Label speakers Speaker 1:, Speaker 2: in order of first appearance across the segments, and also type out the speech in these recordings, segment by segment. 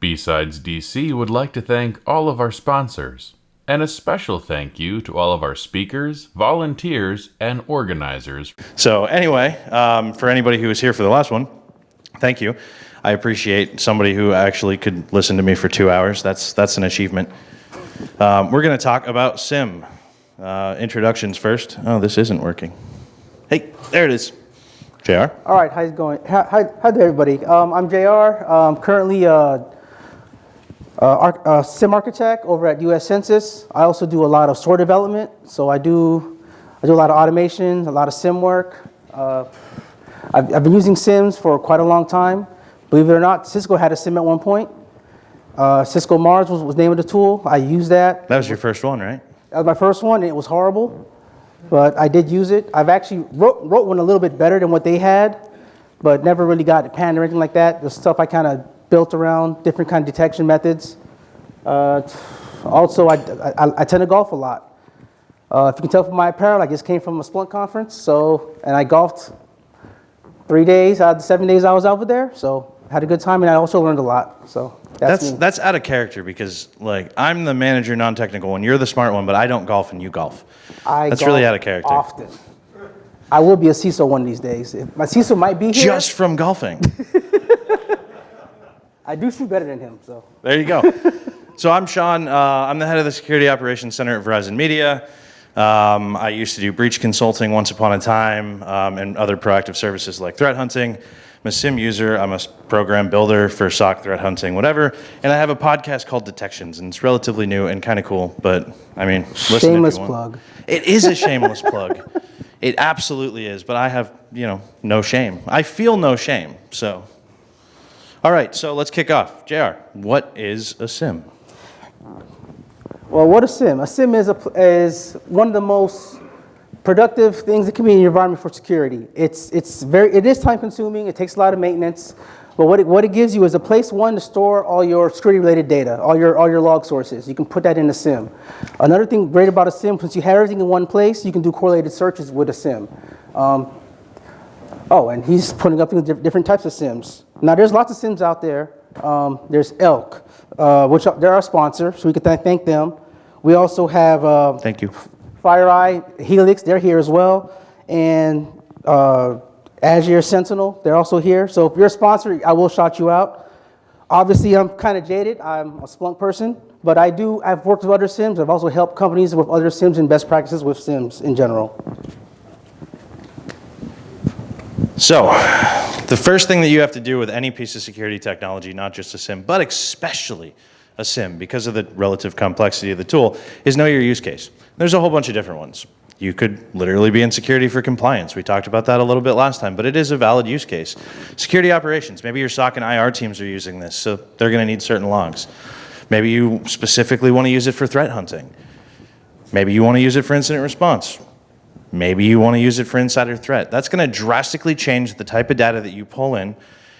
Speaker 1: BSides DC would like to thank all of our sponsors, and a special thank you to all of our speakers, volunteers, and organizers.
Speaker 2: So anyway, for anybody who was here for the last one, thank you. I appreciate somebody who actually could listen to me for 2 hours. That's an achievement. We're going to talk about SIEM. Introductions first. Oh, this isn't working. Hey, there it is. JR?
Speaker 3: All right, how's it going? Hi there, everybody. I'm JR. I'm currently a SIEM architect over at US Census. I also do a lot of SOAR development, so I do a lot of automation, a lot of SIEM work. I've been using SIEMs for quite a long time. Believe it or not, Cisco had a SIEM at one point. Cisco Mars was the name of the tool. I used that.
Speaker 2: That was your first one, right?
Speaker 3: That was my first one, and it was horrible, but I did use it. I've actually wrote one a little bit better than what they had, but never really got it panned or anything like that. The stuff I kind of built around different kind of detection methods. Also, I tend to golf a lot. If you can tell from my apparel, I just came from a Splunk conference, and I golfed 3 days out of the 7 days I was over there, so had a good time, and I also learned a lot. So that's
Speaker 2: out of character because like I'm the manager, non-technical one. You're the smart one, but I don't golf and you golf. That's really out of character.
Speaker 3: Often. I will be a CISO one of these days. My CISO might be here.
Speaker 2: Just from golfing.
Speaker 3: I do shoot better than him, so.
Speaker 2: There you go. So I'm Shawn. I'm the head of the Security Operations Center at Verizon Media. I used to do breach consulting once upon a time and other proactive services like threat hunting. I'm a SIEM user. I'm a program builder for SOC, threat hunting, whatever. And I have a podcast called Detections, and it's relatively new and kind of cool. But I mean, listen
Speaker 3: shameless
Speaker 2: if you want.
Speaker 3: Plug.
Speaker 2: It is a shameless plug. It absolutely is. But I have, no shame. I feel no shame. So, all right. So let's kick off. JR, what is a SIEM?
Speaker 3: Well, what a SIEM? A SIEM is one of the most productive things that can be in your environment for security. It is time consuming. It takes a lot of maintenance. But what it gives you is a place, one, to store all your security related data, all your log sources. You can put that in a SIEM. Another thing great about a SIEM, since you have everything in one place, you can do correlated searches with a SIEM. And he's putting up different types of SIEMs. Now, there's lots of SIEMs out there. There's Elk, which they're our sponsor, so we can thank them. We also have
Speaker 2: Thank you.
Speaker 3: FireEye, Helix, they're here as well, and Azure Sentinel, they're also here. So if you're a sponsor, I will shout you out. Obviously, I'm kind of jaded. I'm a Splunk person, but I've worked with other SIEMs. I've also helped companies with other SIEMs and best practices with SIEMs in general.
Speaker 2: So, the first thing that you have to do with any piece of security technology, not just a SIEM, but especially a SIEM, because of the relative complexity of the tool, is know your use case. There's a whole bunch of different ones. You could literally be in security for compliance. We talked about that a little bit last time, but it is a valid use case. Security operations, maybe your SOC and IR teams are using this, so they're going to need certain logs. Maybe you specifically want to use it for threat hunting. Maybe you want to use it for incident response. Maybe you want to use it for insider threat. That's going to drastically change the type of data that you pull in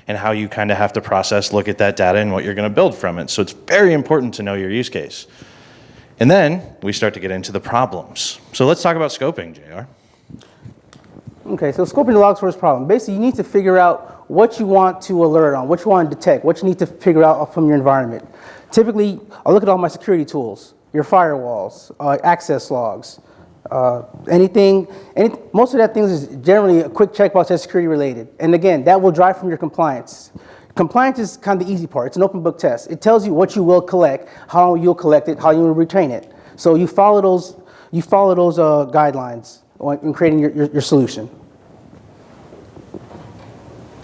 Speaker 2: and how you kind of have to process, look at that data, and what you're going to build from it. So it's very important to know your use case. And then we start to get into the problems. So let's talk about scoping, JR.
Speaker 3: Okay, so scoping the log source problem. Basically, you need to figure out what you want to alert on, what you want to detect, what you need to figure out from your environment. Typically, I'll look at all my security tools, your firewalls, access logs, most of that things is generally a quick checkbox that's security related. And again, that will drive from your compliance. Compliance is kind of the easy part. It's an open book test. It tells you what you will collect, how you'll collect it, how you will retain it. So you follow those guidelines in creating your solution.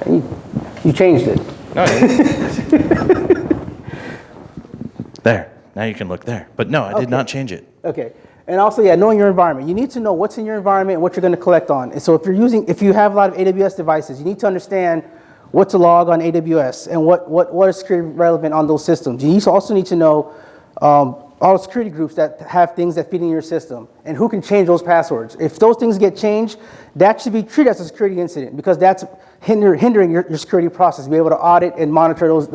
Speaker 3: You changed it.
Speaker 2: No, I didn't. There. Now you can look there. But no, I did not change it.
Speaker 3: Okay. And also, knowing your environment. You need to know what's in your environment and what you're going to collect on. And so if you have a lot of AWS devices, you need to understand what to log on AWS and what is security relevant on those systems. You also need to know all the security groups that have things that feed in your system and who can change those passwords. If those things get changed, that should be treated as a security incident because that's hindering your security process to be able to audit and monitor those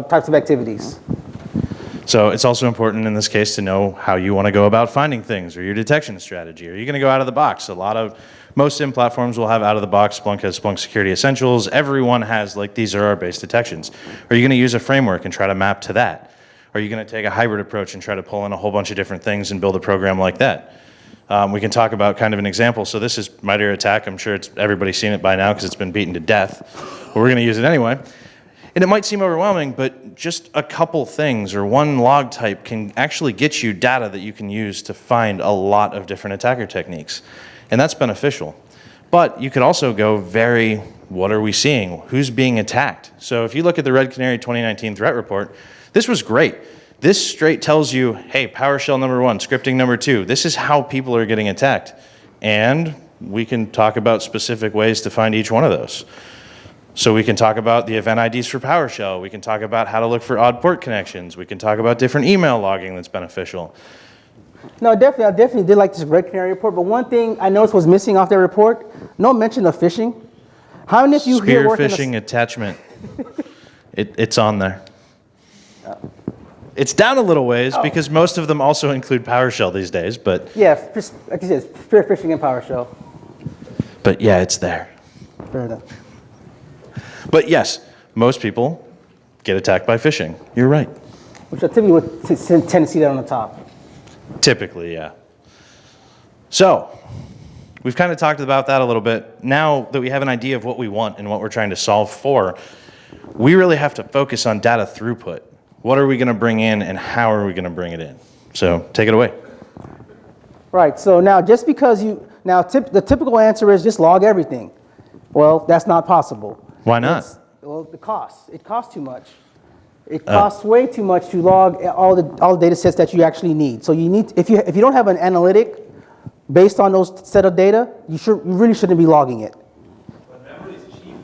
Speaker 3: types of activities.
Speaker 2: So it's also important in this case to know how you want to go about finding things or your detection strategy. Are you going to go out of the box? Most SIEM platforms will have out of the box. Splunk has Splunk Security Essentials. Everyone has like these are our base detections. Are you going to use a framework and try to map to that? Are you going to take a hybrid approach and try to pull in a whole bunch of different things and build a program like that? We can talk about kind of an example. So this is MITRE ATT&CK. I'm sure everybody's seen it by now because it's been beaten to death. But we're going to use it anyway. And it might seem overwhelming, but just a couple things or one log type can actually get you data that you can use to find a lot of different attacker techniques. And that's beneficial. But you could also go what are we seeing? Who's being attacked? So if you look at the Red Canary 2019 threat report, this was great. This straight tells you, hey, PowerShell number 1, scripting number 2. This is how people are getting attacked. And we can talk about specific ways to find each one of those. So we can talk about the event IDs for PowerShell. We can talk about how to look for odd port connections. We can talk about different email logging that's beneficial.
Speaker 3: No, definitely, I definitely did like this Red Canary report, but one thing I noticed was missing off their report, no mention of phishing. How many of you here work
Speaker 2: Phishing attachment, it's on there. It's down a little ways because most of them also include PowerShell these days, but...
Speaker 3: Yeah, like you said, spear phishing and PowerShell.
Speaker 2: But yeah, it's there.
Speaker 3: Fair enough.
Speaker 2: But yes, most people get attacked by phishing. You're right.
Speaker 3: Which I typically would tend to see that on the top.
Speaker 2: Typically, yeah. So, we've kind of talked about that a little bit. Now that we have an idea of what we want and what we're trying to solve for, we really have to focus on data throughput. What are we going to bring in and how are we going to bring it in? So, take it away.
Speaker 3: Right, so now just because the typical answer is just log everything. Well, that's not possible.
Speaker 2: Why not?
Speaker 3: Well, the cost. It costs too much. It costs way too much to log all the data sets that you actually need. So you need, if you don't have an analytic based on those set of data, you really shouldn't be logging it.
Speaker 4: But memory's cheap.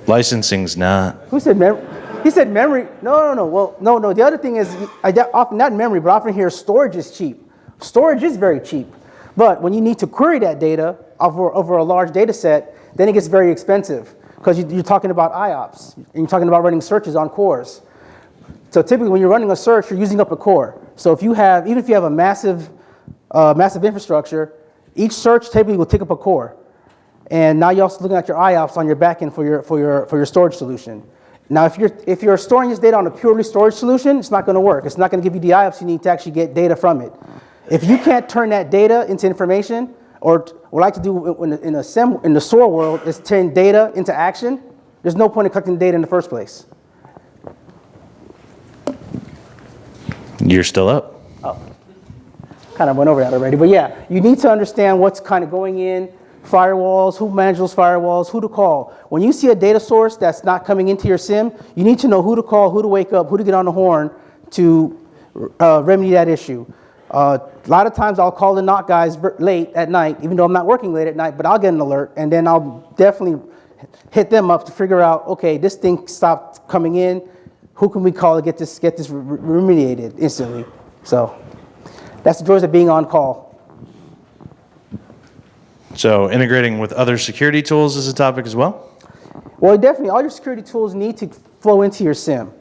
Speaker 2: Licensing's not.
Speaker 3: Who said memory? He said memory. No. Well, no. The other thing is, often not memory, but often hear storage is cheap. Storage is very cheap. But when you need to query that data over a large data set, then it gets very expensive because you're talking about IOPS and you're talking about running searches on cores. So typically when you're running a search, you're using up a core. So even if you have a massive infrastructure, each search typically will take up a core. And now you're also looking at your IOPS on your backend for your storage solution. Now if you're storing this data on a purely storage solution, it's not going to work. It's not going to give you the IOPS you need to actually get data from it. If you can't turn that data into information, or what I like to do in the SOAR world is turn data into action, there's no point in collecting data in the first place.
Speaker 2: You're still up.
Speaker 3: Oh, kind of went over that already. But yeah, you need to understand what's kind of going in, firewalls, who manages those firewalls, who to call. When you see a data source that's not coming into your SIEM, you need to know who to call, who to wake up, who to get on the horn to remedy that issue. A lot of times I'll call the NOC guys late at night, even though I'm not working late at night, but I'll get an alert, and then I'll definitely hit them up to figure out, okay, this thing stopped coming in. Who can we call to get this remediated instantly? So that's the joys of being on call.
Speaker 2: So integrating with other security tools is a topic as well?
Speaker 3: Well, definitely, all your security tools need to flow into your SIEM.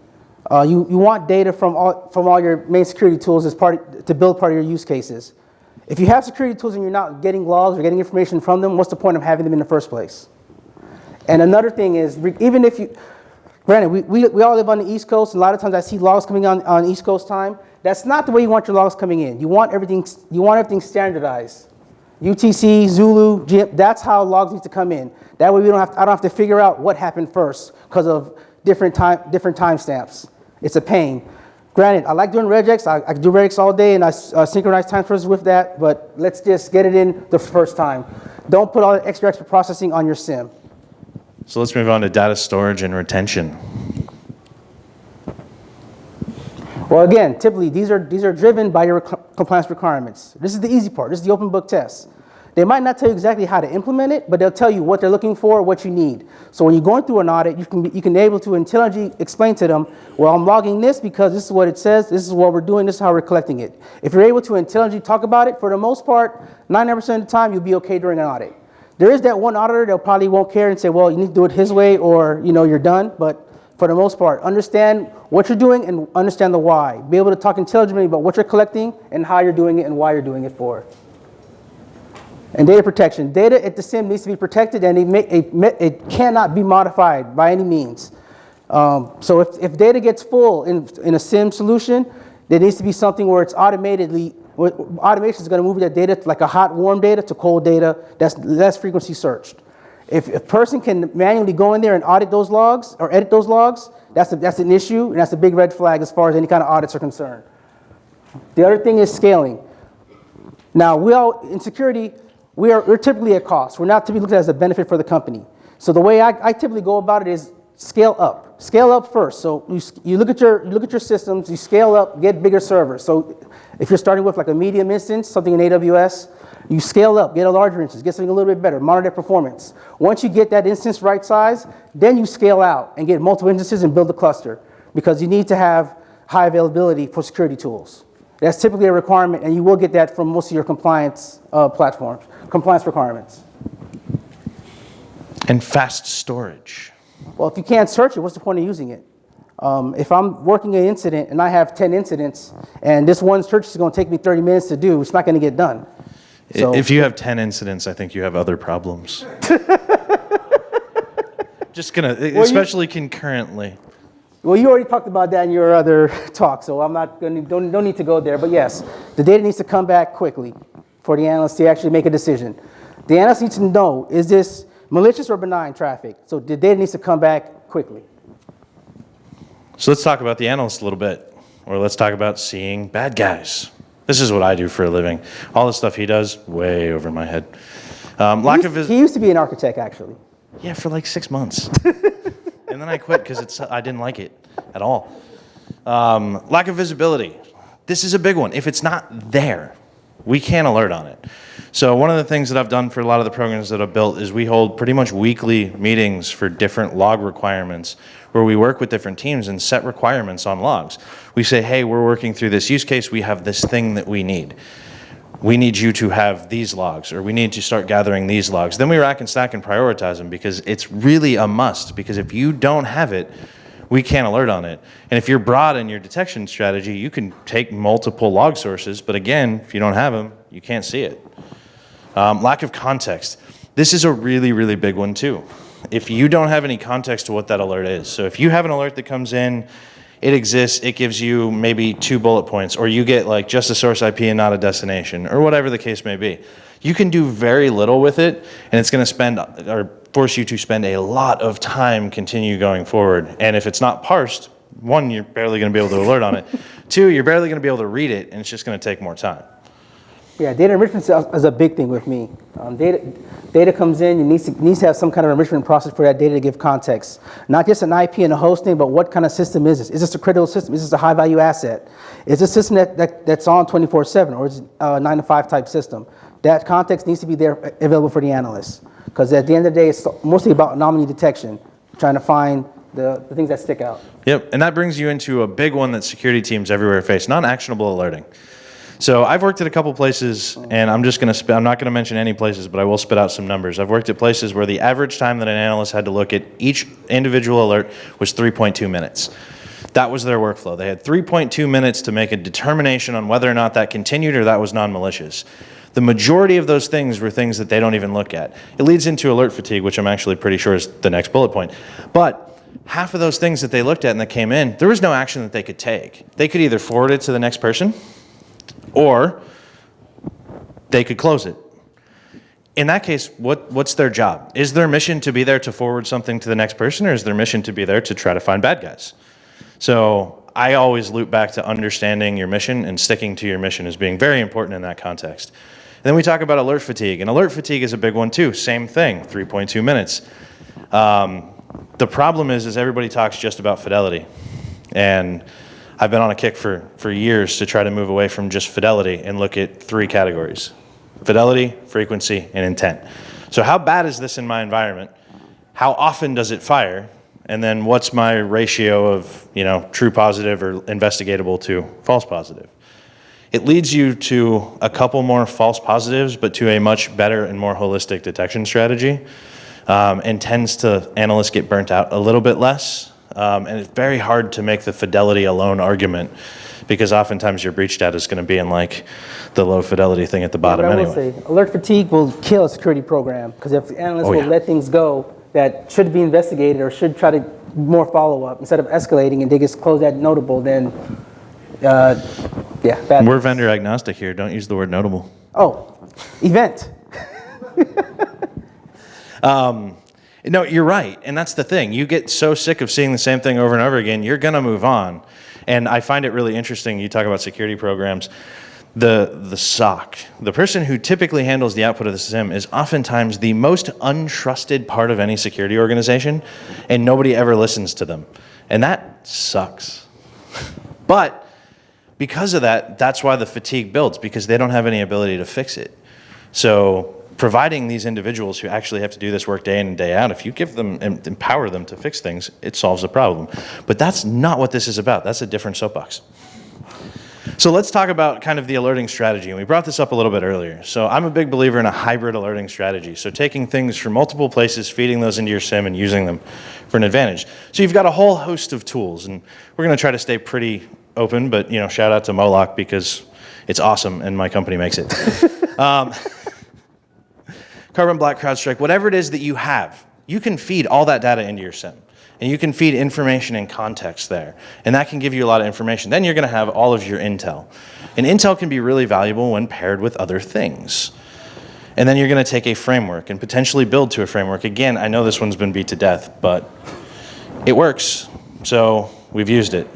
Speaker 3: You want data from all your main security tools to build part of your use cases. If you have security tools and you're not getting logs or getting information from them, what's the point of having them in the first place? And another thing is, even if you, granted, we all live on the East Coast, and a lot of times I see logs coming on East Coast time. That's not the way you want your logs coming in. You want everything standardized. UTC, Zulu, GM, that's how logs need to come in. That way I don't have to figure out what happened first because of different timestamps. It's a pain. Granted, I like doing regex. I can do regex all day, and I synchronize time traversals with that, but let's just get it in the first time. Don't put all the extra processing on your SIEM.
Speaker 2: So let's move on to data storage and retention.
Speaker 3: Well, again, typically these are driven by your compliance requirements. This is the easy part. This is the open book test. They might not tell you exactly how to implement it, but they'll tell you what they're looking for, what you need. So when you're going through an audit, you can be able to intelligently explain to them, well, I'm logging this because this is what it says, this is what we're doing, this is how we're collecting it. If you're able to intelligently talk about it, for the most part, 99% of the time, you'll be okay during an audit. There is that one auditor that probably won't care and say, well, you need to do it his way or, you're done. But for the most part. Understand what you're doing and understand the why. Be able to talk intelligently about what you're collecting and how you're doing it and why you're doing it for. And data protection. Data at the SIEM needs to be protected, and it cannot be modified by any means. So if data gets full in a SIEM solution, there needs to be something where it's automation is going to move that data like a hot, warm data to cold data that's less frequency searched. If a person can manually go in there and audit those logs or edit those logs, that's an issue, and that's a big red flag as far as any kind of audits are concerned. The other thing is scaling. Now, in security, we're typically at cost. We're not typically looked at as a benefit for the company. So the way I typically go about it is scale up. Scale up first. So you look at your systems, you scale up, get bigger servers. So if you're starting with like a medium instance, something in AWS, you scale up, get a larger instance, get something a little bit better, monitor performance. Once you get that instance right size, then you scale out and get multiple instances and build a cluster, because you need to have high availability for security tools. That's typically a requirement, and you will get that from most of your compliance platforms, compliance requirements.
Speaker 2: And fast storage.
Speaker 3: Well, if you can't search it, what's the point of using it? If I'm working an incident and I have 10 incidents, and this one search is going to take me 30 minutes to do, it's not going to get done. So,
Speaker 2: if you have 10 incidents, I think you have other problems. Just gonna, especially concurrently.
Speaker 3: Well, you already talked about that in your other talk, so I'm not going to, don't need to go there. But yes, the data needs to come back quickly for the analyst to actually make a decision. The analyst needs to know, is this malicious or benign traffic? So the data needs to come back quickly.
Speaker 2: So let's talk about the analyst a little bit, or let's talk about seeing bad guys. This is what I do for a living. All the stuff he does, way over my head.
Speaker 3: He used to be an architect, actually.
Speaker 2: Yeah, for like 6 months. And then I quit because I didn't like it at all. Lack of visibility. This is a big one. If it's not there, we can't alert on it. So one of the things that I've done for a lot of the programs that I've built is we hold pretty much weekly meetings for different log requirements, where we work with different teams and set requirements on logs. We say, hey, we're working through this use case. We have this thing that we need. We need you to have these logs, or we need to start gathering these logs. Then we rack and stack and prioritize them, because it's really a must. Because if you don't have it, we can't alert on it. And if you're broad in your detection strategy, you can take multiple log sources, but again, if you don't have them, you can't see it. Lack of context. This is a really, really big one too. If you don't have any context to what that alert is, so if you have an alert that comes in, it exists, it gives you maybe 2 bullet points, or you get like just a source IP and not a destination, or whatever the case may be. You can do very little with it, and it's going to force you to spend a lot of time continue going forward. And if it's not parsed, 1, you're barely going to be able to alert on it. 2, you're barely going to be able to read it, and it's just going to take more time.
Speaker 3: Yeah, data enrichment is a big thing with me. Data comes in, you needs to have some kind of enrichment process for that data to give context. Not just an IP and a hosting, but what kind of system is this? Is this a critical system? Is this a high value asset? Is this a system that's on 24/7, or is it a 9-to-5 type system? That context needs to be there available for the analyst. Because at the end of the day, it's mostly about anomaly detection, trying to find the things that stick out.
Speaker 2: Yep, and that brings you into a big one that security teams everywhere face, non-actionable alerting. So I've worked at a couple places, and I'm not going to mention any places, but I will spit out some numbers. I've worked at places where the average time that an analyst had to look at each individual alert was 3.2 minutes. That was their workflow. They had 3.2 minutes to make a determination on whether or not that continued or that was non-malicious. The majority of those things were things that they don't even look at. It leads into alert fatigue, which I'm actually pretty sure is the next bullet point. But half of those things that they looked at and that came in, there was no action that they could take. They could either forward it to the next person, or they could close it. In that case, what's their job? Is their mission to be there to forward something to the next person, or is their mission to be there to try to find bad guys? So I always loop back to understanding your mission and sticking to your mission as being very important in that context. And then we talk about alert fatigue, and alert fatigue is a big one too. Same thing, 3.2 minutes. The problem is everybody talks just about fidelity. And I've been on a kick for years to try to move away from just fidelity and look at 3 categories: fidelity, frequency, and intent. So how bad is this in my environment? How often does it fire? And then what's my ratio of, true positive or investigatable to false positive? It leads you to a couple more false positives, but to a much better and more holistic detection strategy, and tends to analysts get burnt out a little bit less. And it's very hard to make the fidelity alone argument because oftentimes your breach data is going to be in like the low fidelity thing at the bottom
Speaker 3: But I
Speaker 2: anyway.
Speaker 3: will say, alert fatigue will kill a security program because if the analysts will let things go that should be investigated or should try to more follow-up instead of escalating and they just close that notable, then bad.
Speaker 2: We're vendor agnostic here. Don't use the word notable.
Speaker 3: Oh, event.
Speaker 2: No, you're right. And that's the thing. You get so sick of seeing the same thing over and over again, you're going to move on. And I find it really interesting. You talk about security programs. The SOC, the person who typically handles the output of the SIEM, is oftentimes the most untrusted part of any security organization, and nobody ever listens to them. And that sucks. But because of that, that's why the fatigue builds, because they don't have any ability to fix it. So providing these individuals who actually have to do this work day in and day out, if you give them and empower them to fix things, it solves the problem. But that's not what this is about. That's a different soapbox. So let's talk about kind of the alerting strategy. And we brought this up a little bit earlier. So I'm a big believer in a hybrid alerting strategy. So taking things from multiple places, feeding those into your SIEM and using them for an advantage. So you've got a whole host of tools, and we're going to try to stay pretty open, but shout out to Moloch because it's awesome and my company makes it. Carbon Black, CrowdStrike, whatever it is that you have, you can feed all that data into your SIEM. And you can feed information and context there. And that can give you a lot of information. Then you're going to have all of your intel. And intel can be really valuable when paired with other things. And then you're going to take a framework and potentially build to a framework. Again, I know this one's been beat to death, but it works. So we've used it.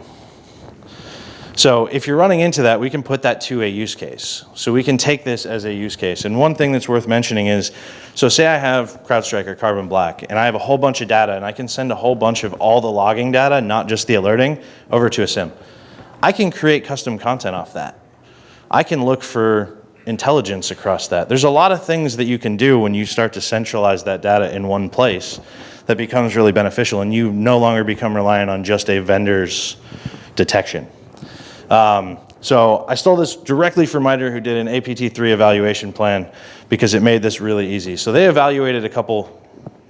Speaker 2: So if you're running into that, we can put that to a use case. So we can take this as a use case. And one thing that's worth mentioning is, so say I have CrowdStrike or Carbon Black, and I have a whole bunch of data, and I can send a whole bunch of all the logging data, not just the alerting, over to a SIEM. I can create custom content off that. I can look for intelligence across that. There's a lot of things that you can do when you start to centralize that data in one place that becomes really beneficial, and you no longer become reliant on just a vendor's detection. So I stole this directly from MITRE, who did an APT3 evaluation plan because it made this really easy. So they evaluated a couple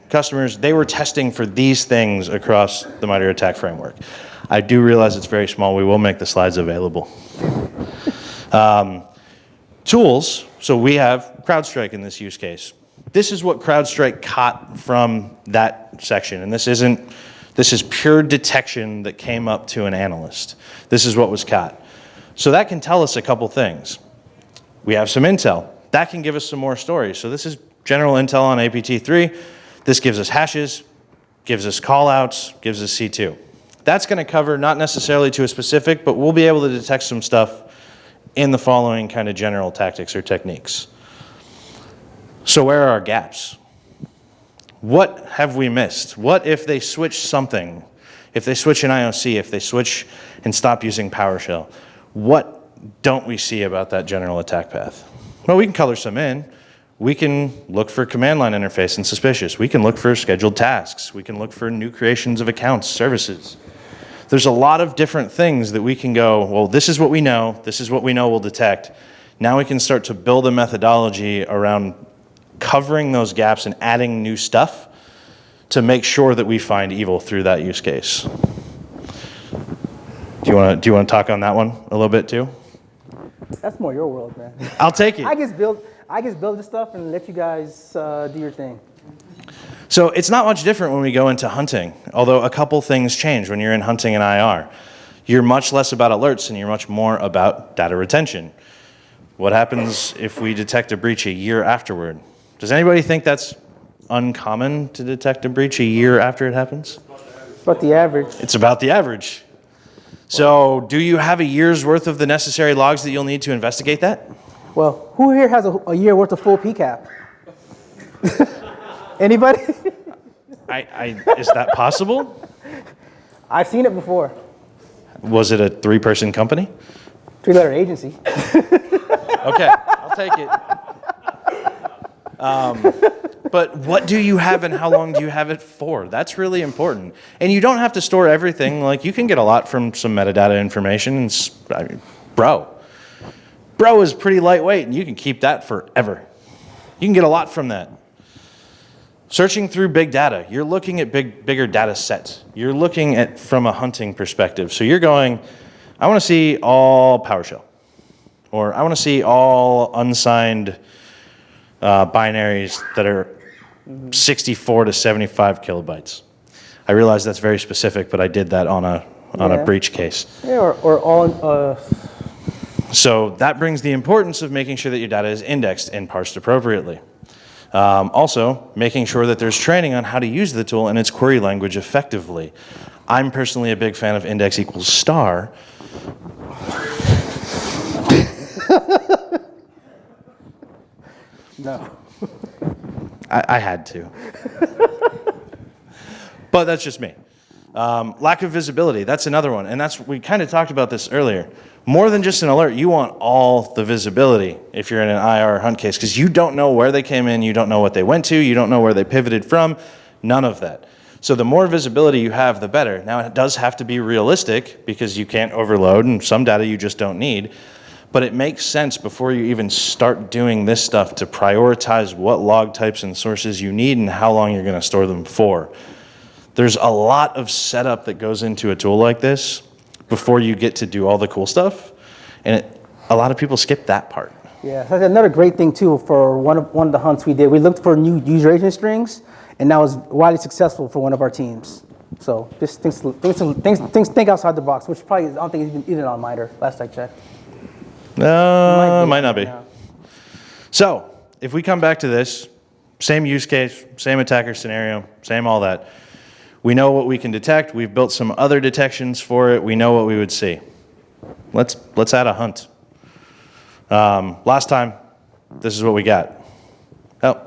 Speaker 2: customers. They were testing for these things across the MITRE attack framework. I do realize it's very small. We will make the slides available. Tools. So we have CrowdStrike in this use case. This is what CrowdStrike caught from that section. And this is pure detection that came up to an analyst. This is what was caught. So that can tell us a couple things. We have some intel. That can give us some more stories. So this is general intel on APT3. This gives us hashes, gives us callouts, gives us C2. That's going to cover not necessarily to a specific, but we'll be able to detect some stuff in the following kind of general tactics or techniques. So where are our gaps? What have we missed? What if they switch something? If they switch an IOC, if they switch and stop using PowerShell, what don't we see about that general attack path? Well, we can color some in. We can look for command line interface and suspicious. We can look for scheduled tasks. We can look for new creations of accounts, services. There's a lot of different things that we can go, well, this is what we know. This is what we know we'll detect. Now we can start to build a methodology around covering those gaps and adding new stuff to make sure that we find evil through that use case. Do you want to talk on that one a little bit too?
Speaker 3: That's more your world, man.
Speaker 2: I'll take it.
Speaker 3: I just build this stuff and let you guys do your thing.
Speaker 2: So it's not much different when we go into hunting, although a couple things change when you're in hunting and IR. You're much less about alerts and you're much more about data retention. What happens if we detect a breach a year afterward? Does anybody think that's uncommon to detect a breach a year after it happens?
Speaker 3: It's about the average.
Speaker 2: It's about the average. So do you have a year's worth of the necessary logs that you'll need to investigate that?
Speaker 3: Well, who here has a year worth of full PCAP? Anybody?
Speaker 2: Is that possible?
Speaker 3: I've seen it before.
Speaker 2: Was it a 3-person company?
Speaker 3: 3-letter agency.
Speaker 2: Okay, I'll take it. But what do you have and how long do you have it for? That's really important. And you don't have to store everything. Like, you can get a lot from some metadata information. And Bro is pretty lightweight, and you can keep that forever. You can get a lot from that. Searching through big data, you're looking at bigger data sets. You're looking at from a hunting perspective. So you're going, I want to see all PowerShell, or I want to see all unsigned binaries that are 64 to 75 kilobytes. I realize that's very specific, but I did that on a breach case.
Speaker 3: Yeah, or all.
Speaker 2: So that brings the importance of making sure that your data is indexed and parsed appropriately. Also, making sure that there's training on how to use the tool and its query language effectively. I'm personally a big fan of index equals star.
Speaker 3: No.
Speaker 2: I had to. But that's just me. Lack of visibility, that's another one. And we kind of talked about this earlier. More than just an alert, you want all the visibility if you're in an IR or hunt case, because you don't know where they came in, you don't know what they went to, you don't know where they pivoted from, none of that. So the more visibility you have, the better. Now, it does have to be realistic, because you can't overload, and some data you just don't need. But it makes sense before you even start doing this stuff to prioritize what log types and sources you need and how long you're going to store them for. There's a lot of setup that goes into a tool like this before you get to do all the cool stuff, and a lot of people skip that part.
Speaker 3: Yeah, that's another great thing too. For one of the hunts we did, we looked for new user agent strings, and that was widely successful for one of our teams. So just think outside the box, which probably I don't think is even on MITRE, last I checked.
Speaker 2: Might not be. Yeah. So if we come back to this, same use case, same attacker scenario, same all that. We know what we can detect. We've built some other detections for it. We know what we would see. Let's add a hunt. Last time, this is what we got. Oh,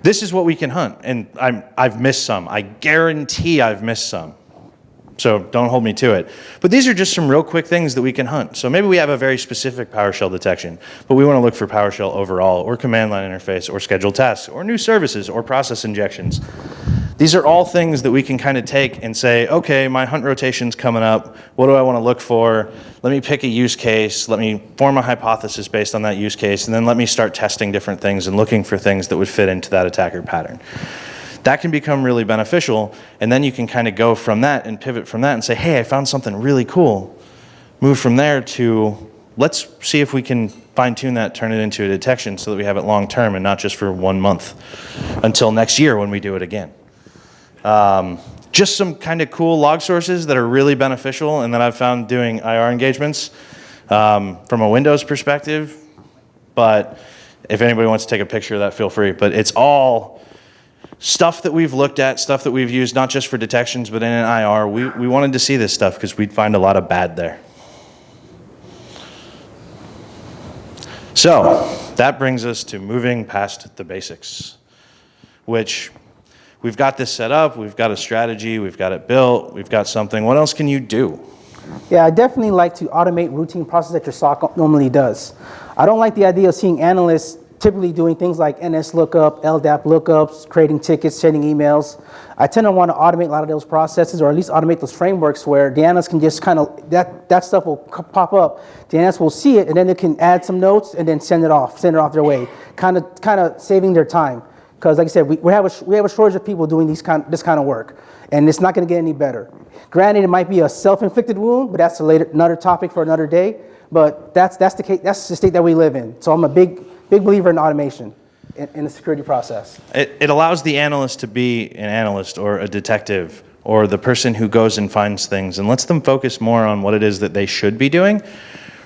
Speaker 2: this is what we can hunt, and I've missed some. I guarantee I've missed some. So don't hold me to it. But these are just some real quick things that we can hunt. So maybe we have a very specific PowerShell detection, but we want to look for PowerShell overall, or command line interface, or scheduled tasks, or new services, or process injections. These are all things that we can kind of take and say, okay, my hunt rotation's coming up. What do I want to look for? Let me pick a use case. Let me form a hypothesis based on that use case, and then let me start testing different things and looking for things that would fit into that attacker pattern. That can become really beneficial, and then you can kind of go from that and pivot from that and say, hey, I found something really cool. Move from there to, let's see if we can fine-tune that, turn it into a detection so that we have it long-term and not just for 1 month until next year when we do it again. Just some kind of cool log sources that are really beneficial and that I've found doing IR engagements from a Windows perspective. But if anybody wants to take a picture of that, feel free. But it's all stuff that we've looked at, stuff that we've used not just for detections, but in an IR. We wanted to see this stuff because we'd find a lot of bad there. So that brings us to moving past the basics, which we've got this set up, we've got a strategy, we've got it built, we've got something. What else can you do?
Speaker 3: Yeah, I definitely like to automate routine processes that your SOC normally does. I don't like the idea of seeing analysts typically doing things like NS lookup, LDAP lookups, creating tickets, sending emails. I tend to want to automate a lot of those processes, or at least automate those frameworks where the analyst can just kind of, that stuff will pop up. The analyst will see it, and then they can add some notes and then send it off their way, kind of saving their time. Because like I said, we have a shortage of people doing this kind of work, and it's not going to get any better. Granted, it might be a self-inflicted wound, but that's another topic for another day. But that's the case. That's the state that we live in. So I'm a big believer in automation in the security process.
Speaker 2: It allows the analyst to be an analyst or a detective or the person who goes and finds things and lets them focus more on what it is that they should be doing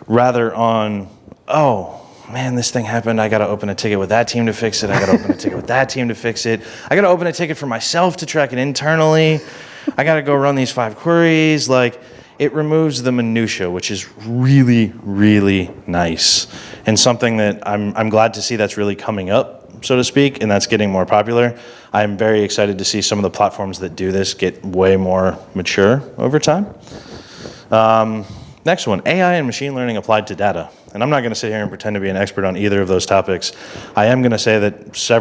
Speaker 2: rather on, oh, man, this thing happened. I got to open a ticket with that team to fix it. I got to open a ticket with that team to fix it. I got to open a ticket for myself to track it internally. I got to go run these 5 queries. Like, it removes the minutia, which is really, really nice, and something that I'm glad to see that's really coming up, so to speak, and that's getting more popular. I'm very excited to see some of the platforms that do this get way more mature over time. Next one, AI and machine learning applied to data. And I'm not going to sit here and pretend to be an expert on either of those topics. I am going to say that a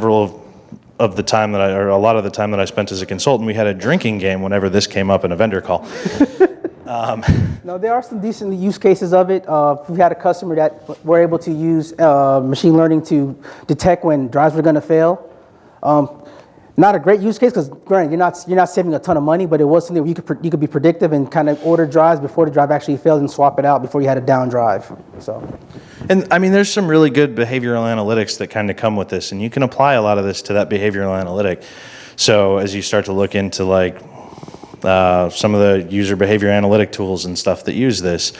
Speaker 2: lot of the time that I spent as a consultant, we had a drinking game whenever this came up in a vendor call.
Speaker 3: No, there are some decent use cases of it. We had a customer that were able to use machine learning to detect when drives were going to fail. Not a great use case because granted, you're not saving a ton of money, but it was something where you could be predictive and kind of order drives before the drive actually failed and swap it out before you had a down drive. So,
Speaker 2: And I mean, there's some really good behavioral analytics that kind of come with this, and you can apply a lot of this to that behavioral analytic. So as you start to look into like some of the user behavior analytic tools and stuff that use this,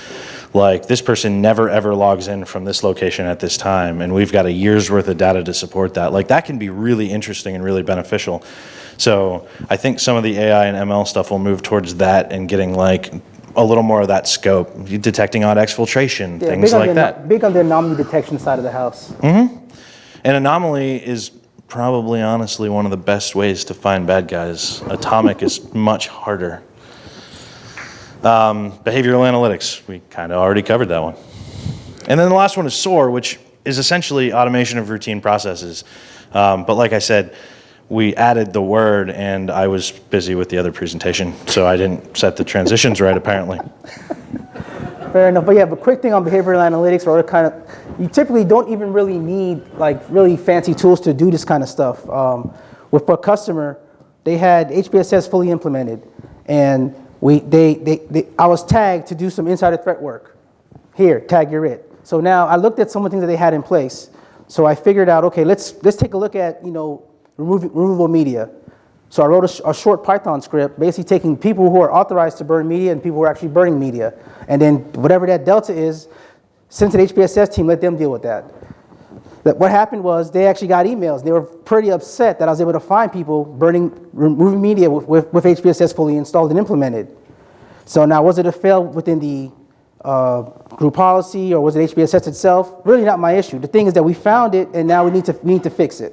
Speaker 2: like this person never ever logs in from this location at this time, and we've got a year's worth of data to support that. Like that can be really interesting and really beneficial. So I think some of the AI and ML stuff will move towards that and getting like a little more of that scope, detecting odd exfiltration, things like that.
Speaker 3: Big on the anomaly detection side of the house.
Speaker 2: And anomaly is probably honestly one of the best ways to find bad guys. Atomic is much harder. Behavioral analytics, we kind of already covered that one. And then the last one is SOAR, which is essentially automation of routine processes. But like I said, we added the word, and I was busy with the other presentation, so I didn't set the transitions right, apparently.
Speaker 3: Fair enough, but yeah, but quick thing on behavioral analytics, or kind of, you typically don't even really need like really fancy tools to do this kind of stuff. With a customer, they had HBSS fully implemented, and I was tagged to do some insider threat work. Here, tag you're it. So now I looked at some of the things that they had in place. So I figured out, okay, let's take a look at removable media. So I wrote a short Python script, basically taking people who are authorized to burn media and people who are actually burning media, and then whatever that delta is, send to the HBSS team, let them deal with that. What happened was they actually got emails. They were pretty upset that I was able to find people removing media with HBSS fully installed and implemented. So now, was it a fail within the group policy, or was it HBSS itself? Really not my issue. The thing is that we found it, and now we need to fix it.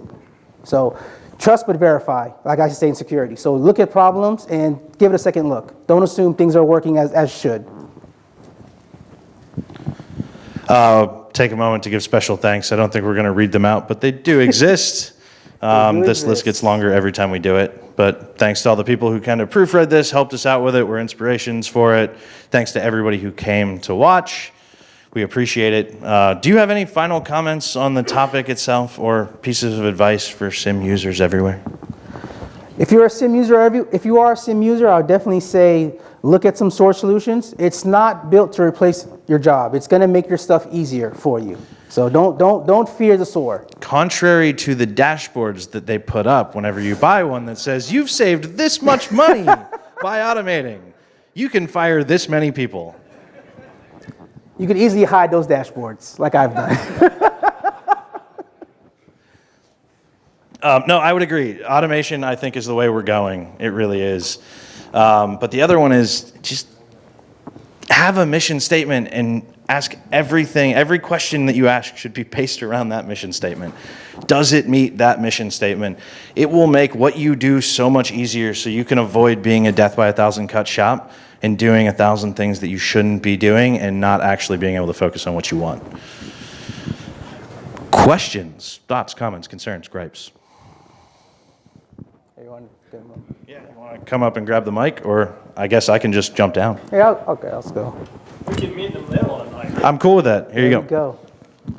Speaker 3: So trust but verify, like I say in security. So look at problems and give it a second look. Don't assume things are working as should.
Speaker 2: Take a moment to give special thanks. I don't think we're going to read them out, but they do exist. This list gets longer every time we do it. But thanks to all the people who kind of proofread this, helped us out with it, were inspirations for it. Thanks to everybody who came to watch. We appreciate it. Do you have any final comments on the topic itself or pieces of advice for SIEM users everywhere?
Speaker 3: If you are a SIEM user, I would definitely say look at some SOAR solutions. It's not built to replace your job. It's going to make your stuff easier for you. So don't fear the SOAR.
Speaker 2: Contrary to the dashboards that they put up whenever you buy one that says you've saved this much money by automating, you can fire this many people.
Speaker 3: You could easily hide those dashboards, like I've done.
Speaker 2: No, I would agree. Automation, I think, is the way we're going. It really is. But the other one is just have a mission statement and ask everything. Every question that you ask should be based around that mission statement. Does it meet that mission statement? It will make what you do so much easier, so you can avoid being a death by 1,000 cut shop and doing 1,000 things that you shouldn't be doing and not actually being able to focus on what you want. Questions, thoughts, comments, concerns, gripes? Yeah, you want to come up and grab the mic, or I guess I can just jump down.
Speaker 3: Yeah, okay, let's go.
Speaker 4: We can meet in the middle and like.
Speaker 2: I'm cool with that. Here you go.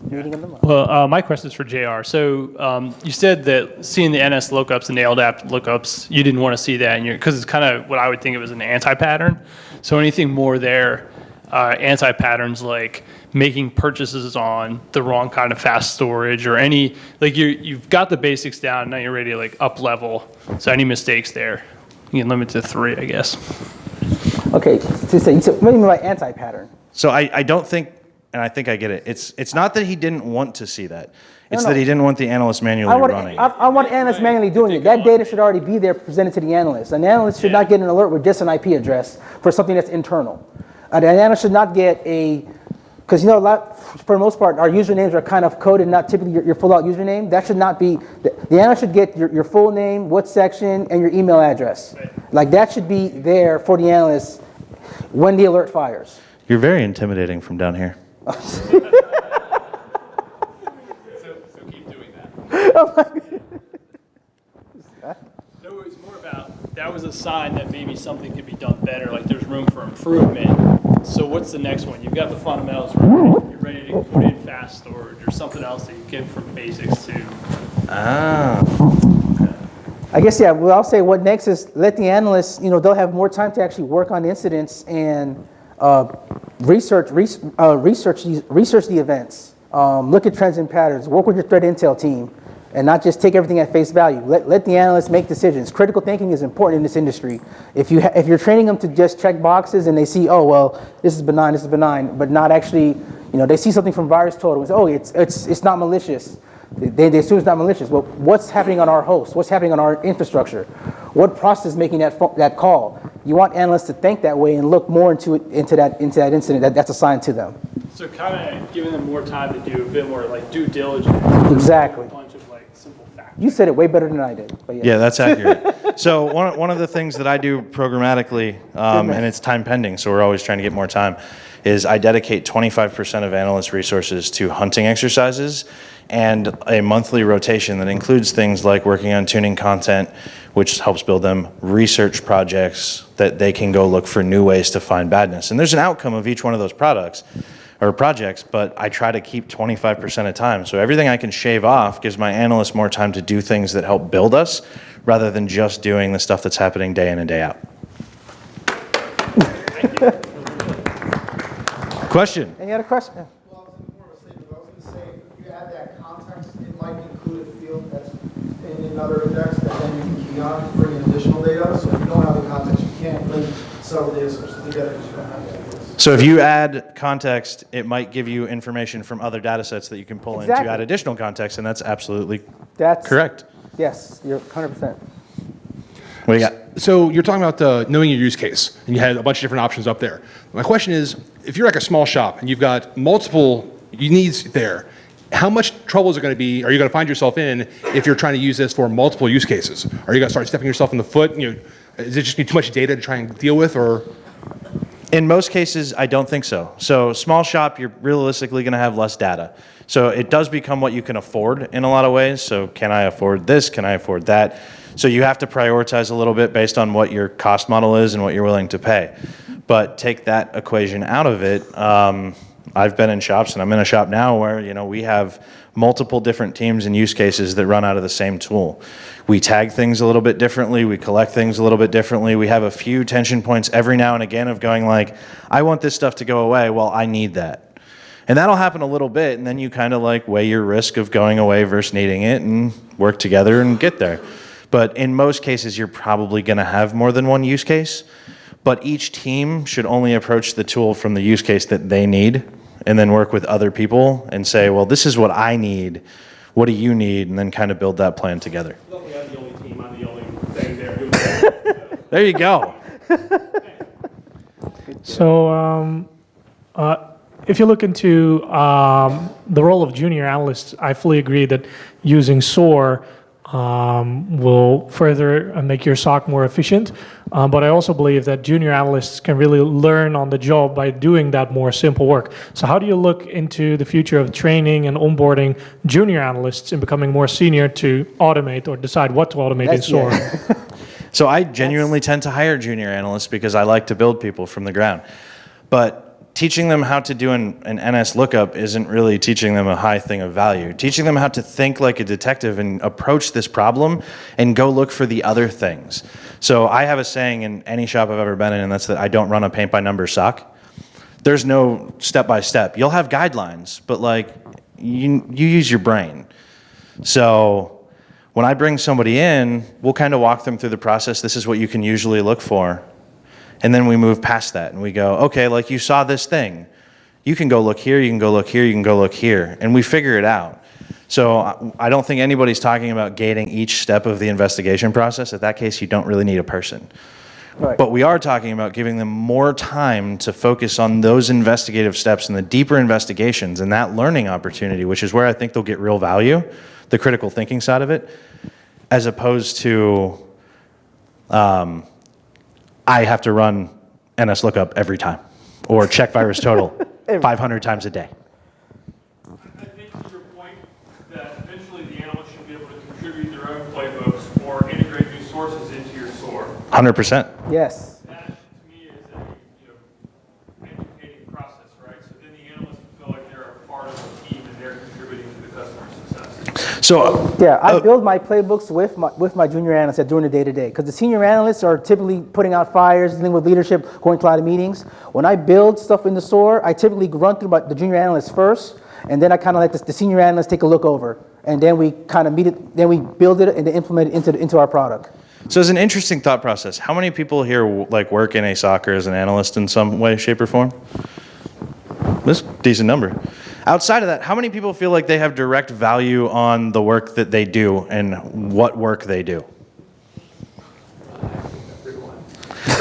Speaker 3: Meeting in the middle.
Speaker 5: Well, my question is for JR. So you said that seeing the NS lookups and the LDAP lookups, you didn't want to see that, because it's kind of what I would think of as an anti-pattern. So anything more there, anti-patterns like making purchases on the wrong kind of fast storage, or any, like you've got the basics down, now you're ready to like up level. So any mistakes there, you can limit to 3, I guess.
Speaker 3: Okay, so what do you mean by anti-pattern?
Speaker 2: So I don't think, and I think I get it. It's not that he didn't want to see that. It's that he didn't want the analyst manually running.
Speaker 3: I want analysts manually doing it. That data should already be there presented to the analyst. An analyst should not get an alert with just an IP address for something that's internal. An analyst should not get because a lot, for the most part, our usernames are kind of coded, not typically your full-out username. That should not be, the analyst should get your full name, what section, and your email address. Right. Like that should be there for the analyst when the alert fires.
Speaker 2: You're very intimidating from down here.
Speaker 5: So keep doing that. No, it was more about, that was a sign that maybe something could be done better, like there's room for improvement. So what's the next one? You've got the fundamentals right. You're ready to put in fast storage or something else that you get from basics to.
Speaker 2: Ah.
Speaker 3: I guess, yeah, well, I'll say what next is let the analysts, they'll have more time to actually work on incidents and research the events, look at trends and patterns, work with your threat intel team, and not just take everything at face value. Let the analysts make decisions. Critical thinking is important in this industry. If you're training them to just check boxes and they see, oh, well, this is benign, but not actually, they see something from virus total and say, oh, it's not malicious. They assume it's not malicious. Well, what's happening on our host? What's happening on our infrastructure? What process is making that call? You want analysts to think that way and look more into that incident that's assigned to them.
Speaker 5: So kind of giving them more time to do a bit more like due diligence.
Speaker 3: Exactly.
Speaker 5: A bunch of like simple facts.
Speaker 3: You said it way better than I did. But
Speaker 2: Yeah, that's accurate. So one of the things that I do programmatically, and it's time pending, so we're always trying to get more time, is I dedicate 25% of analyst resources to hunting exercises and a monthly rotation that includes things like working on tuning content, which helps build them, research projects that they can go look for new ways to find badness. And there's an outcome of each one of those products or projects, but I try to keep 25% of time. So everything I can shave off gives my analysts more time to do things that help build us rather than just doing the stuff that's happening day in and day out. Question?
Speaker 3: Any other question?
Speaker 6: Well, it's more of a statement, but I was going to say, if you add that context, it might include a field that's in another index that then you can key on to bring in additional data. So if you don't have the context, you can't link several data sources together because you don't have the ideas.
Speaker 2: So if you add context, it might give you information from other data sets that you can pull in to add additional context, and that's absolutely correct.
Speaker 3: Yes, you're 100%.
Speaker 2: What do you got?
Speaker 7: So you're talking about knowing your use case, and you had a bunch of different options up there. My question is, if you're like a small shop and you've got multiple needs there, how much trouble is it going to be, are you going to find yourself in if you're trying to use this for multiple use cases? Are you going to start stepping yourself in the foot? Is it just too much data to try and deal with, or?
Speaker 2: In most cases, I don't think so. So small shop, you're realistically going to have less data. So it does become what you can afford in a lot of ways. So can I afford this? Can I afford that? So you have to prioritize a little bit based on what your cost model is and what you're willing to pay. But take that equation out of it. I've been in shops, and I'm in a shop now where we have multiple different teams and use cases that run out of the same tool. We tag things a little bit differently. We collect things a little bit differently. We have a few tension points every now and again of going like, I want this stuff to go away. Well, I need that. And that'll happen a little bit, and then you kind of like weigh your risk of going away versus needing it and work together and get there. But in most cases, you're probably going to have more than one use case. But each team should only approach the tool from the use case that they need and then work with other people and say, well, this is what I need. What do you need? And then kind of build that plan together.
Speaker 4: I'm the only team. I'm the only thing there doing that.
Speaker 2: There you go.
Speaker 8: So if you look into the role of junior analysts, I fully agree that using SOAR will further make your SOC more efficient. But I also believe that junior analysts can really learn on the job by doing that more simple work. So how do you look into the future of training and onboarding junior analysts and becoming more senior to automate or decide what to automate in SOAR?
Speaker 2: So I genuinely tend to hire junior analysts because I like to build people from the ground. But teaching them how to do an NS lookup isn't really teaching them a high thing of value. Teaching them how to think like a detective and approach this problem and go look for the other things. So I have a saying in any shop I've ever been in, and that's that I don't run a paint-by-numbers SOC. There's no step-by-step. You'll have guidelines, but like you use your brain. So when I bring somebody in, we'll kind of walk them through the process. This is what you can usually look for. And then we move past that and we go, okay, like you saw this thing. You can go look here, you can go look here, you can go look here. And we figure it out. So I don't think anybody's talking about gating each step of the investigation process. In that case, you don't really need a person.
Speaker 3: Right.
Speaker 2: But we are talking about giving them more time to focus on those investigative steps and the deeper investigations and that learning opportunity, which is where I think they'll get real value, the critical thinking side of it, as opposed to I have to run NS lookup every time or check virus total 500 times a day.
Speaker 4: I think to your point that eventually the analyst should be able to contribute their own playbooks or integrate new sources into your SOAR.
Speaker 2: 100%.
Speaker 3: Yes.
Speaker 4: That to me is a educating process, right? So then the analysts feel like they're a part of the team and they're contributing to the customer success.
Speaker 2: So
Speaker 3: Yeah, I build my playbooks with my junior analysts that during the day-to-day, because the senior analysts are typically putting out fires, dealing with leadership, going to a lot of meetings. When I build stuff in the SOAR, I typically run through the junior analysts first, and then I kind of let the senior analysts take a look over, and then we kind of meet it, then we build it and then implement it into our product.
Speaker 2: So it's an interesting thought process. How many people here like work in a SOC or as an analyst in some way, shape, or form? This is a decent number. Outside of that, how many people feel like they have direct value on the work that they do and what work they do?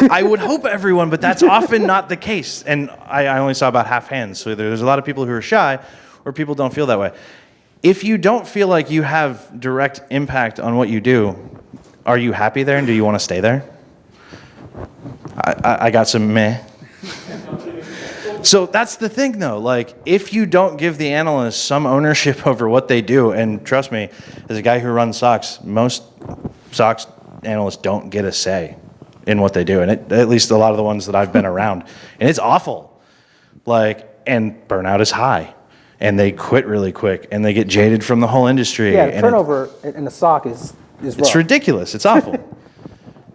Speaker 2: I would hope everyone, but that's often not the case. And I only saw about half hands. So either there's a lot of people who are shy or people don't feel that way. If you don't feel like you have direct impact on what you do, are you happy there and do you want to stay there? I got some meh. So that's the thing though, like if you don't give the analysts some ownership over what they do, and trust me, as a guy who runs SOCs, most SOCs analysts don't get a say in what they do, and at least a lot of the ones that I've been around, and it's awful. Like, and burnout is high, and they quit really quick, and they get jaded from the whole industry.
Speaker 3: Yeah, turnover in the SOC is rough.
Speaker 2: It's ridiculous, it's awful.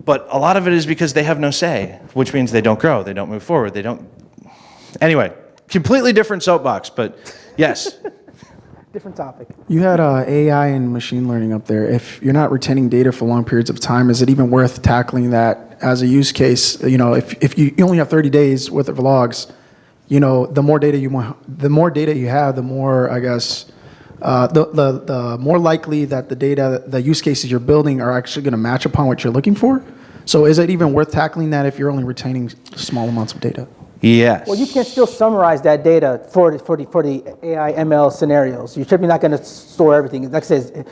Speaker 2: But a lot of it is because they have no say, which means they don't grow, they don't move forward, they don't. Anyway, completely different soapbox, but yes.
Speaker 3: Different topic.
Speaker 9: You had AI and machine learning up there. If you're not retaining data for long periods of time, is it even worth tackling that as a use case? You know, if you only have 30 days worth of logs, you know, the more data you have, the more, I guess, the more likely that the use cases you're building are actually going to match upon what you're looking for. So is it even worth tackling that if you're only retaining small amounts of data?
Speaker 2: Yes.
Speaker 3: Well, you can still summarize that data for the AI ML scenarios. You're typically not going to store everything. Like I said,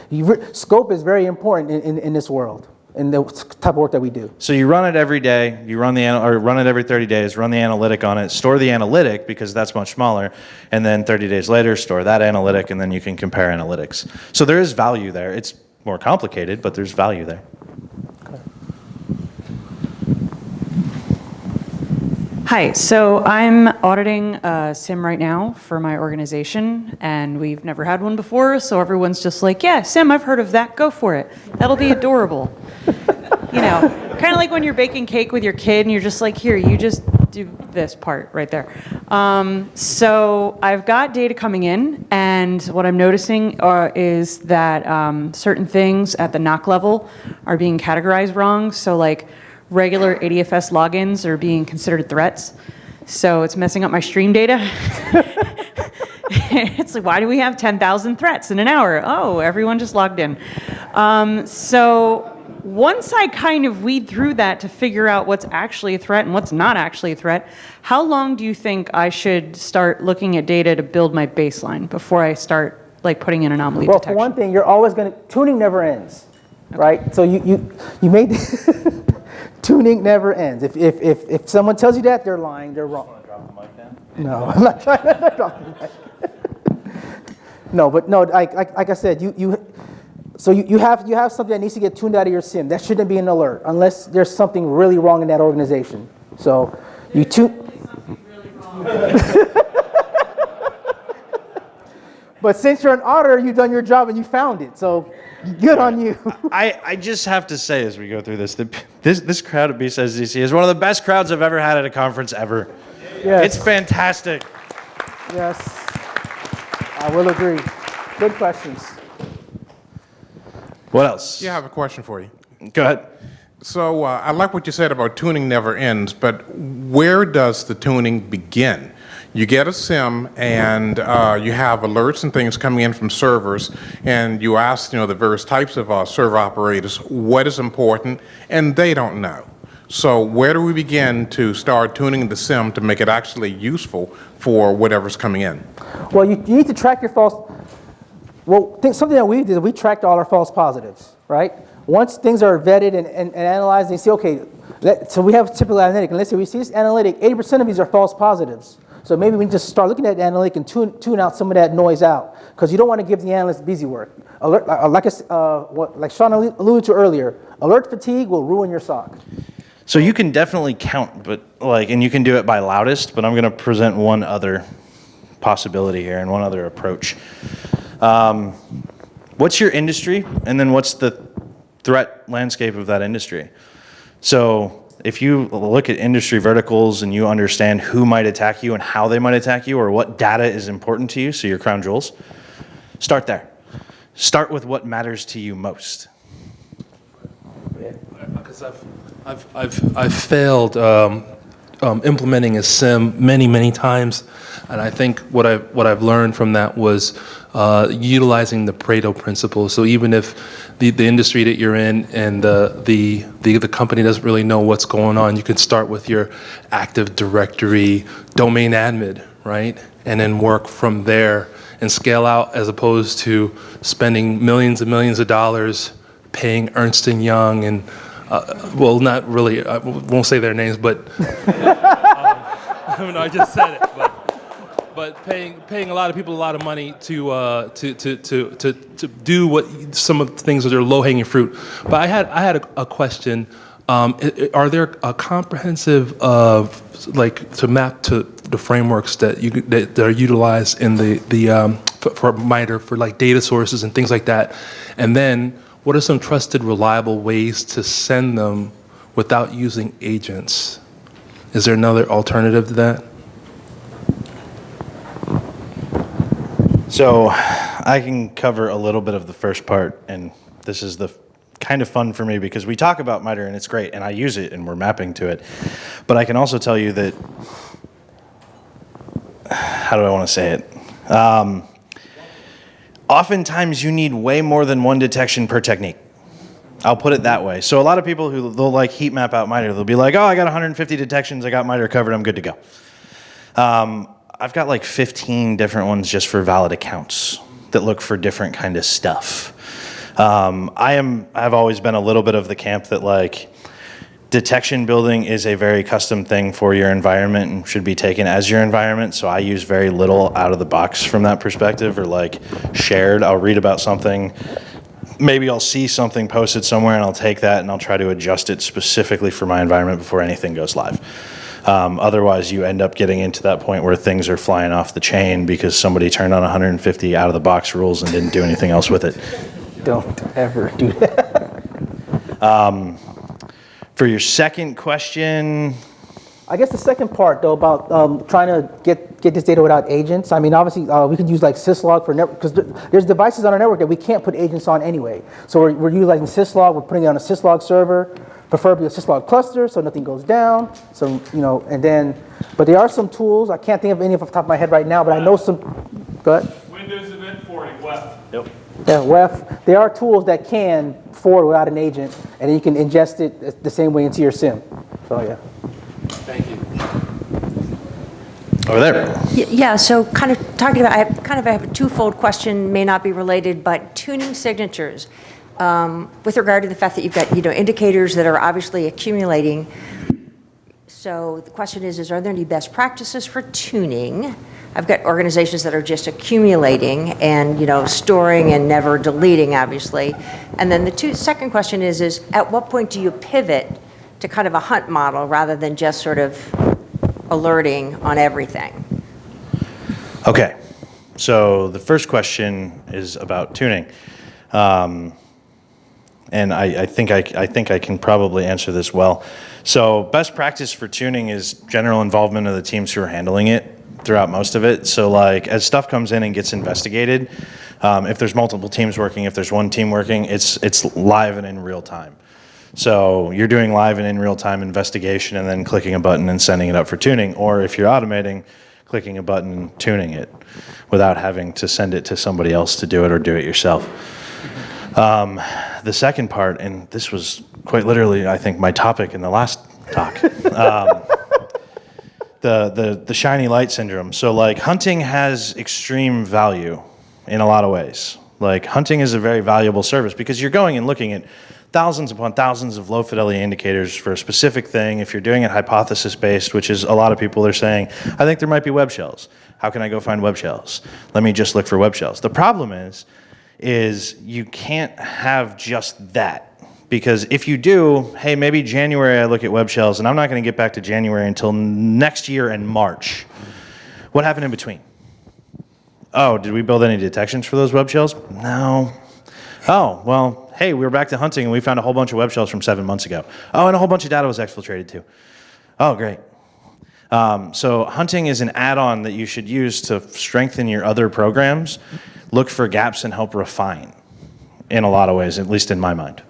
Speaker 3: scope is very important in this world, in the type of work that we do.
Speaker 2: So you run it every day, you run run it every 30 days, run the analytic on it, store the analytic because that's much smaller, and then 30 days later store that analytic, and then you can compare analytics. So there is value there. It's more complicated, but there's value there.
Speaker 10: Hi, so I'm auditing a SIEM right now for my organization, and we've never had one before, so everyone's just like, yeah, SIEM, I've heard of that, go for it. That'll be adorable. You know, kind of like when you're baking cake with your kid and you're just like, here, you just do this part right there. So I've got data coming in, and what I'm noticing is that certain things at the NOC level are being categorized wrong. So like, regular ADFS logins are being considered threats. So it's messing up my stream data. It's like, why do we have 10,000 threats in an hour? Oh, everyone just logged in. So once I kind of weed through that to figure out what's actually a threat and what's not actually a threat, how long do you think I should start looking at data to build my baseline before I start like putting in anomaly detection?
Speaker 3: Well, for one thing, you're always going to, tuning never ends, right? So you made, tuning never ends. If someone tells you that, they're lying, they're wrong.
Speaker 2: Want to drop the mic down?
Speaker 3: No, I'm not trying to drop the mic. No, but no, like I said, you have something that needs to get tuned out of your SIEM. That shouldn't be an alert unless there's something really wrong in that organization. So you tune. But since you're an auditor, you've done your job and you found it. So good on you.
Speaker 2: I just have to say as we go through this, this crowd at BSides DC is one of the best crowds I've ever had at a conference ever.
Speaker 3: Yes.
Speaker 2: It's fantastic.
Speaker 3: Yes, I will agree. Good questions.
Speaker 2: What else?
Speaker 11: Yeah, I have a question for you.
Speaker 2: Go ahead.
Speaker 11: So I like what you said about tuning never ends, but where does the tuning begin? You get a SIEM and you have alerts and things coming in from servers, and you ask, the various types of server operators what is important, and they don't know. So where do we begin to start tuning the SIEM to make it actually useful for whatever's coming in?
Speaker 3: Well, you need to track your false. Well, something that we did, we tracked all our false positives, right? Once things are vetted and analyzed, and you see, okay, so we have typical analytic, and let's say we see this analytic, 80% of these are false positives. So maybe we need to start looking at the analytic and tune out some of that noise out, because you don't want to give the analyst busy work. Alert, like Shawn alluded to earlier, alert fatigue will ruin your SOC.
Speaker 2: So you can definitely count, but and you can do it by loudest, but I'm going to present one other possibility here and one other approach. what's your industry, and then what's the threat landscape of that industry. So if you look at industry verticals and you understand who might attack you and how they might attack you, or what data is important to you, so your crown jewels, start there. Start with what matters to you most.
Speaker 12: Because I've failed implementing a SIEM many times, and I think what I've learned from that was utilizing the Pareto principle. So even if the industry that you're in and the company doesn't really know what's going on, you can start with your Active Directory domain admin, right, and then work from there and scale out, as opposed to spending millions and millions of dollars paying Ernst & Young and well, not really, I won't say their names, but I just said it, but paying a lot of people a lot of money to do what some of the things that are low-hanging fruit. But I had a question. Are there a comprehensive like to map to the frameworks that are utilized in for MITRE for like data sources and things like that? And then what are some trusted, reliable ways to send them without using agents? Is there another alternative to that?
Speaker 2: So I can cover a little bit of the first part, and this is the kind of fun for me because we talk about MITRE and it's great, and I use it and we're mapping to it. But I can also tell you that, how do I want to say it? Oftentimes you need way more than one detection per technique. I'll put it that way. So a lot of people they'll like heat map out MITRE, they'll be like, oh, I got 150 detections, I got MITRE covered, I'm good to go. I've got like 15 different ones just for valid accounts that look for different kind of stuff. I've always been a little bit of the camp that like detection building is a very custom thing for your environment and should be taken as your environment. So I use very little out of the box from that perspective, or like shared. I'll read about something, maybe I'll see something posted somewhere and I'll take that and I'll try to adjust it specifically for my environment before anything goes live. Otherwise, you end up getting into that point where things are flying off the chain because somebody turned on 150 out of the box rules and didn't do anything else with it.
Speaker 3: Don't ever do that.
Speaker 2: For your second question,
Speaker 3: I guess the second part, though, about trying to get this data without agents. I mean, obviously, we could use like syslog for network, because there's devices on our network that we can't put agents on anyway. So we're utilizing syslog. We're putting it on a syslog server, preferably a syslog cluster, so nothing goes down. So and then, but there are some tools. I can't think of any off the top of my head right now, but I know some. Go ahead.
Speaker 4: Windows Event Forwarding, WEF.
Speaker 2: Yep.
Speaker 3: Yeah, WEF. There are tools that can forward without an agent, and then you can ingest it the same way into your SIEM. So yeah.
Speaker 12: Thank you.
Speaker 2: Over there.
Speaker 13: Yeah, so kind of talking about, I have a twofold question, may not be related, but tuning signatures. With regard to the fact that you've got, indicators that are obviously accumulating. So the question is are there any best practices for tuning? I've got organizations that are just accumulating and, storing and never deleting, obviously. And then the second question is at what point do you pivot to kind of a hunt model rather than just sort of alerting on everything?
Speaker 2: Okay, so the first question is about tuning. And I think I can probably answer this well. So best practice for tuning is general involvement of the teams who are handling it throughout most of it. So like as stuff comes in and gets investigated, if there's multiple teams working, if there's one team working, it's live and in real time. So you're doing live and in real time investigation and then clicking a button and sending it up for tuning. Or if you're automating, clicking a button and tuning it without having to send it to somebody else to do it or do it yourself. The second part, and this was quite literally, I think, my topic in the last talk, the shiny light syndrome. So like hunting has extreme value in a lot of ways. Like hunting is a very valuable service because you're going and looking at thousands upon thousands of low fidelity indicators for a specific thing. If you're doing it hypothesis based, which is a lot of people are saying, I think there might be web shells. How can I go find web shells? Let me just look for web shells. The problem is you can't have just that. Because if you do, hey, maybe January I look at web shells and I'm not going to get back to January until next year in March. What happened in between? Oh, did we build any detections for those web shells? No. Oh, well, hey, we were back to hunting and we found a whole bunch of web shells from 7 months ago. Oh, and a whole bunch of data was exfiltrated too. Oh, great. So hunting is an add-on that you should use to strengthen your other programs, look for gaps, and help refine in a lot of ways, at least in my mind.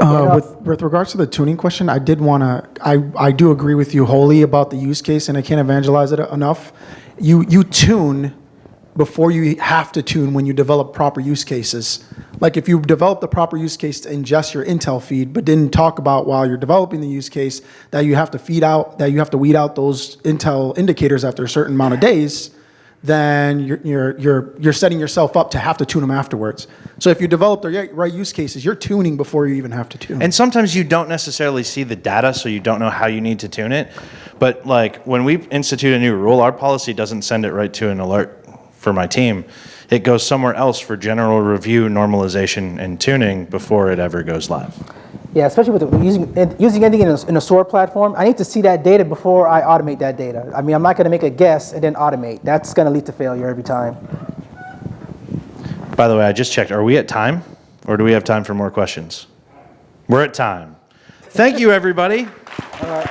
Speaker 9: With regards to the tuning question, I did want to, I do agree with you wholly about the use case, and I can't evangelize it enough. You tune before you have to tune when you develop proper use cases. Like if you develop the proper use case to ingest your Intel feed, but didn't talk about while you're developing the use case that you have to feed out, that you have to weed out those Intel indicators after a certain amount of days, then you're setting yourself up to have to tune them afterwards. So if you develop the right use cases, you're tuning before you even have to tune.
Speaker 2: And sometimes you don't necessarily see the data, so you don't know how you need to tune it. But like when we institute a new rule, our policy doesn't send it right to an alert for my team. It goes somewhere else for general review, normalization, and tuning before it ever goes live.
Speaker 3: Yeah, especially with using anything in a SOAR platform, I need to see that data before I automate that data. I mean, I'm not going to make a guess and then automate. That's going to lead to failure every time.
Speaker 2: By the way, I just checked. Are we at time? Or do we have time for more questions? We're at time. Thank you, everybody.
Speaker 3: All right.